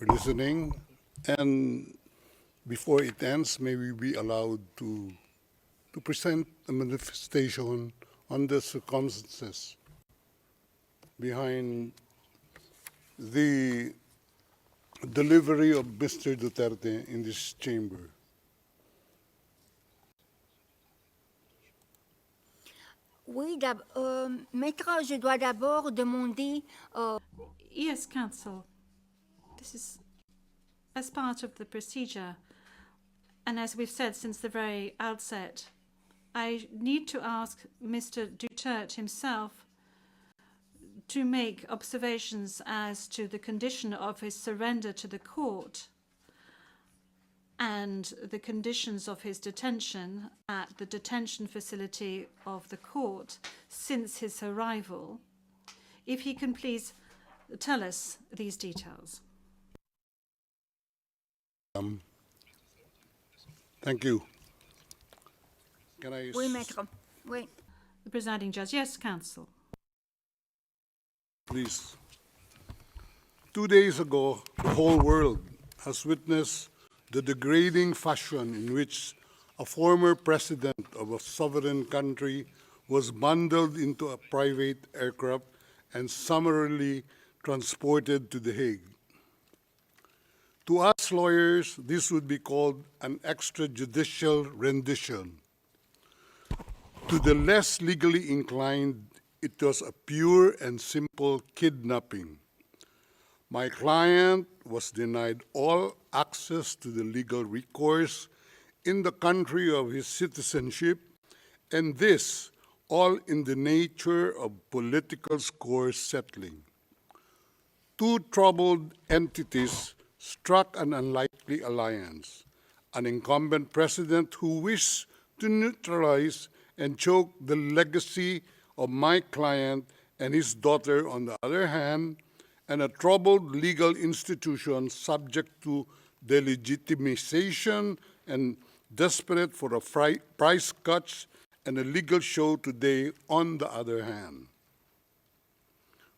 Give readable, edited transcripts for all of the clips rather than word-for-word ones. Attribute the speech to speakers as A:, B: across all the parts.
A: listening, and before it ends, may we be allowed to present a manifestation on the circumstances behind the delivery of Mr. Duterte in this chamber.
B: Oui, Maître, je dois d'abord demander.
C: Yes, Counsel. This is as part of the procedure, and as we've said since the very outset, I need to ask Mr. Duterte himself to make observations as to the condition of his surrender to the court and the conditions of his detention at the detention facility of the court since his arrival. If he can please tell us these details.
A: Thank you. Can I?
B: Oui, Maître. Oui.
C: The presiding judge. Yes, Counsel.
A: Please. 2 days ago, the whole world has witnessed the degrading fashion in which a former president of a sovereign country was bundled into a private aircraft and summarily transported to The Hague. To us lawyers, this would be called an extrajudicial rendition. To the less legally inclined, it was a pure and simple kidnapping. My client was denied all access to the legal recourse in the country of his citizenship, and this all in the nature of political score settling. Two troubled entities struck an unlikely alliance, an incumbent president who wished to neutralize and choke the legacy of my client and his daughter on the other hand, and a troubled legal institution subject to delegitimization and desperate for a price cuts and a legal show today on the other hand.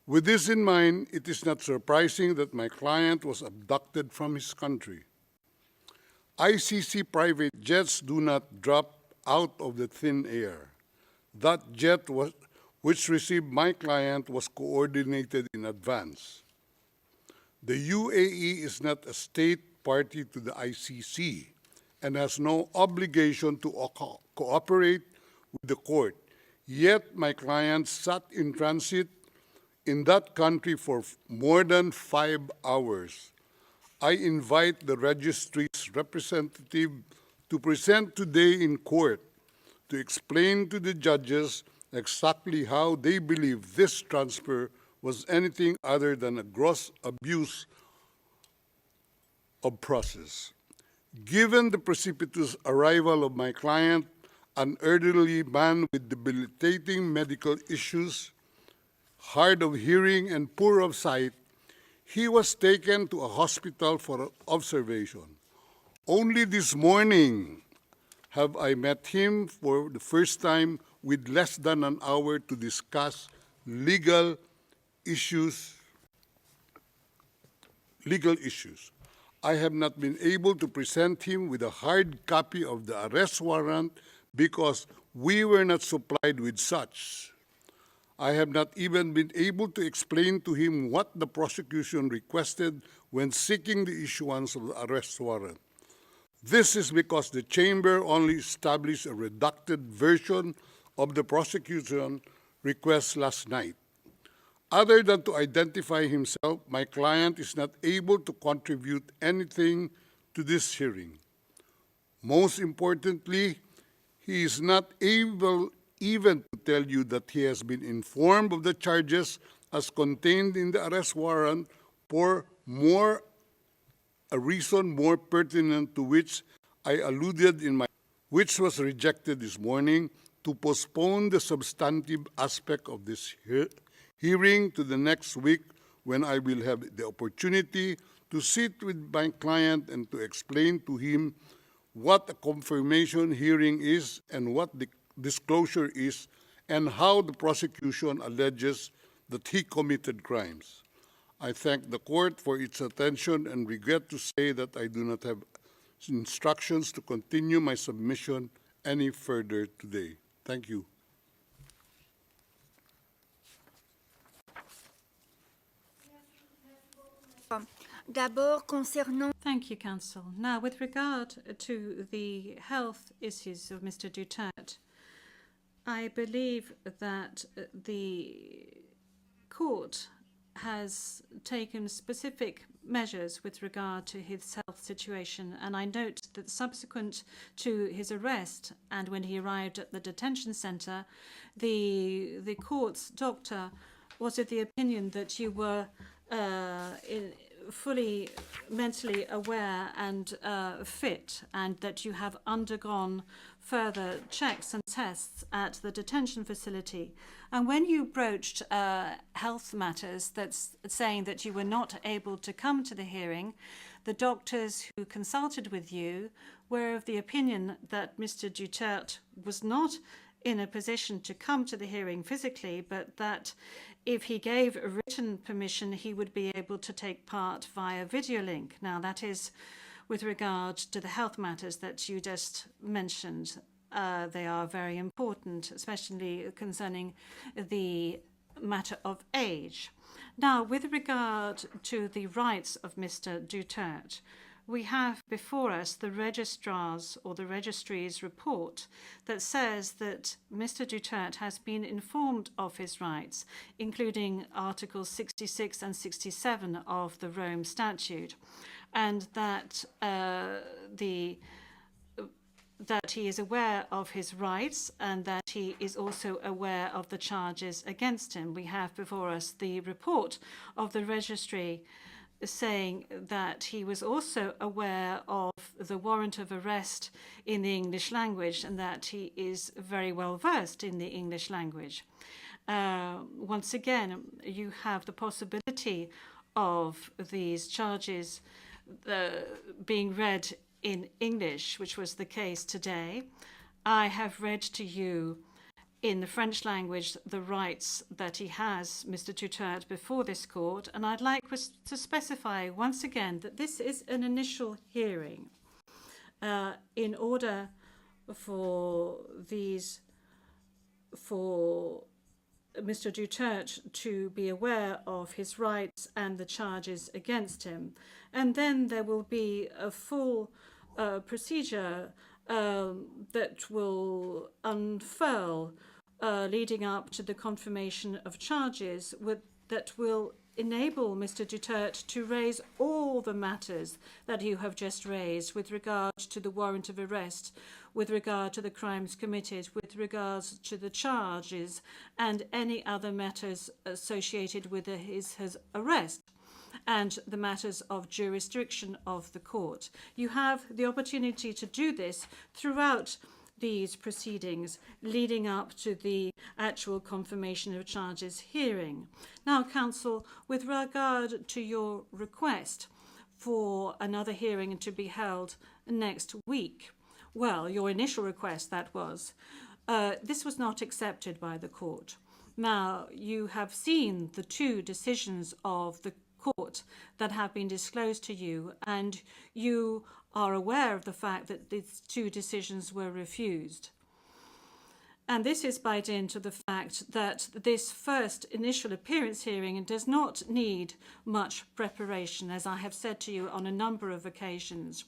A: With this in mind, it is not surprising that my client was abducted from his country. ICC private jets do not drop out of the thin air. That jet which received my client was coordinated in advance. The UAE is not a state party to the ICC and has no obligation to cooperate with the court. Yet my client sat in transit in that country for more than 5 hours. I invite the registry's representative to present today in court to explain to the judges exactly how they believe this transfer was anything other than a gross abuse of process. Given the precipitous arrival of my client, an elderly man with debilitating medical issues, hard of hearing and poor of sight, he was taken to a hospital for observation. Only this morning have I met him for the first time with less than an hour to discuss legal issues. I have not been able to present him with a hard copy of the arrest warrant because we were not supplied with such. I have not even been able to explain to him what the prosecution requested when seeking the issuance of the arrest warrant. This is because the chamber only established a redacted version of the prosecution request last night. Other than to identify himself, my client is not able to contribute anything to this hearing. Most importantly, he is not able even to tell you that he has been informed of the charges as contained in the arrest warrant for a reason more pertinent to which I alluded in my, which was rejected this morning, to postpone the substantive aspect of this hearing to the next week when I will have the opportunity to sit with my client and to explain to him what a confirmation hearing is and what the disclosure is and how the prosecution alleges that he committed crimes. I thank the court for its attention and regret to say that I do not have instructions to continue my submission any further today. Thank you.
B: D'abord, concernant
C: Thank you, Counsel. Now, with regard to the health issues of Mr. Duterte, I believe that the court has taken specific measures with regard to his health situation, and I note that subsequent to his arrest and when he arrived at the detention centre, the court's doctor was of the opinion that you were fully mentally aware and fit, and that you have undergone further checks and tests at the detention facility. And when you broached health matters, that's saying that you were not able to come to the hearing, the doctors who consulted with you were of the opinion that Mr. Duterte was not in a position to come to the hearing physically, but that if he gave a written permission, he would be able to take part via video link. Now, that is with regard to the health matters that you just mentioned. They are very important, especially concerning the matter of age. Now, with regard to the rights of Mr. Duterte, we have before us the registrar's or the registry's report that says that Mr. Duterte has been informed of his rights, including Articles 66 and 67 of the Rome Statute, and that that he is aware of his rights and that he is also aware of the charges against him. We have before us the report of the registry saying that he was also aware of the warrant of arrest in the English language and that he is very well versed in the English language. Once again, you have the possibility of these charges being read in English, which was the case today. I have read to you in the French language the rights that he has, Mr. Duterte, before this court, and I'd like to specify once again that this is an initial hearing. In order for Mr. Duterte to be aware of his rights and the charges against him. And then there will be a full procedure that will unfurl leading up to the confirmation of charges that will enable Mr. Duterte to raise all the matters that you have just raised with regard to the warrant of arrest, with regard to the crimes committed, with regards to the charges and any other matters associated with his arrest and the matters of jurisdiction of the court. You have the opportunity to do this throughout these proceedings leading up to the actual confirmation of charges hearing. Now, counsel, with regard to your request for another hearing to be held next week, well, your initial request, that was, this was not accepted by the court. Now, you have seen the two decisions of the court that have been disclosed to you, and you are aware of the fact that these two decisions were refused. And this is by dint of the fact that this first initial appearance hearing does not need much preparation, as I have said to you on a number of occasions.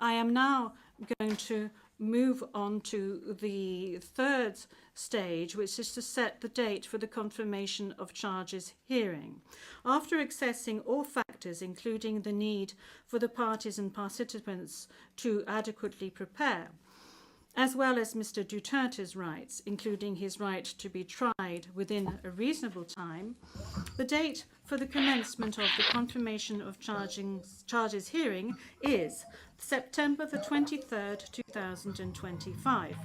C: I am now going to move on to the third stage, which is to set the date for the confirmation of charges hearing. After assessing all factors, including the need for the parties and participants to adequately prepare, as well as Mr. Duterte's rights, including his right to be tried within a reasonable time, the date for the commencement of the confirmation of charges hearing is September the 23rd, 2025.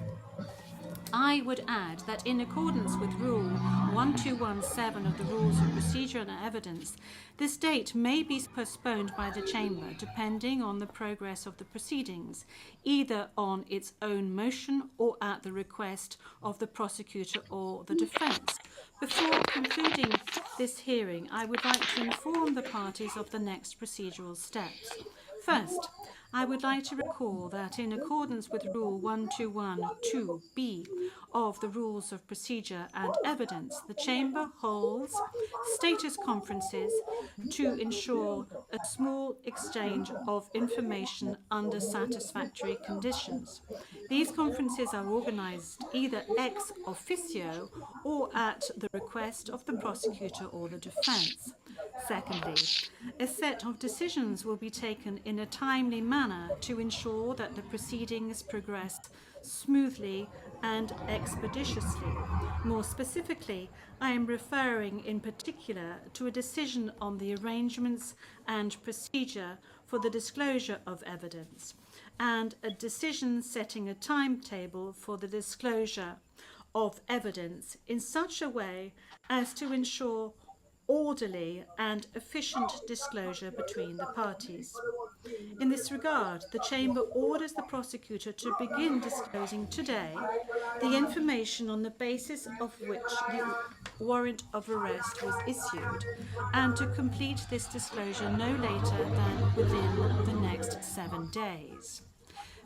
C: I would add that in accordance with Rule 1217 of the Rules of Procedure and Evidence, this date may be postponed by the Chamber depending on the progress of the proceedings, either on its own motion or at the request of the prosecutor or the defence. Before concluding this hearing, I would like to inform the parties of the next procedural steps. First, I would like to recall that in accordance with Rule 1212B of the Rules of Procedure and Evidence, the Chamber holds status conferences to ensure a small exchange of information under satisfactory conditions. These conferences are organised either ex officio or at the request of the prosecutor or the defence. Secondly, a set of decisions will be taken in a timely manner to ensure that the proceedings progress smoothly and expeditiously. More specifically, I am referring in particular to a decision on the arrangements and procedure for the disclosure of evidence, and a decision setting a timetable for the disclosure of evidence in such a way as to ensure orderly and efficient disclosure between the parties. In this regard, the Chamber orders the prosecutor to begin disclosing today the information on the basis of which the warrant of arrest was issued, and to complete this disclosure no later than within the next 7 days.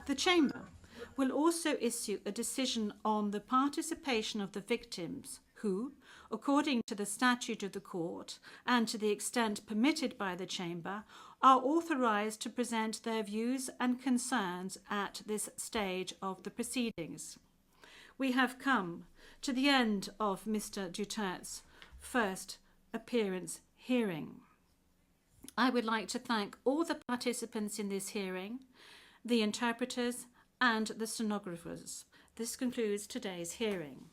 C: The Chamber will also issue a decision on the participation of the victims who, according to the statute of the court and to the extent permitted by the Chamber, are authorised to present their views and concerns at this stage of the proceedings. We have come to the end of Mr. Duterte's first appearance hearing. I would like to thank all the participants in this hearing, the interpreters and the stenographers. This concludes today's hearing.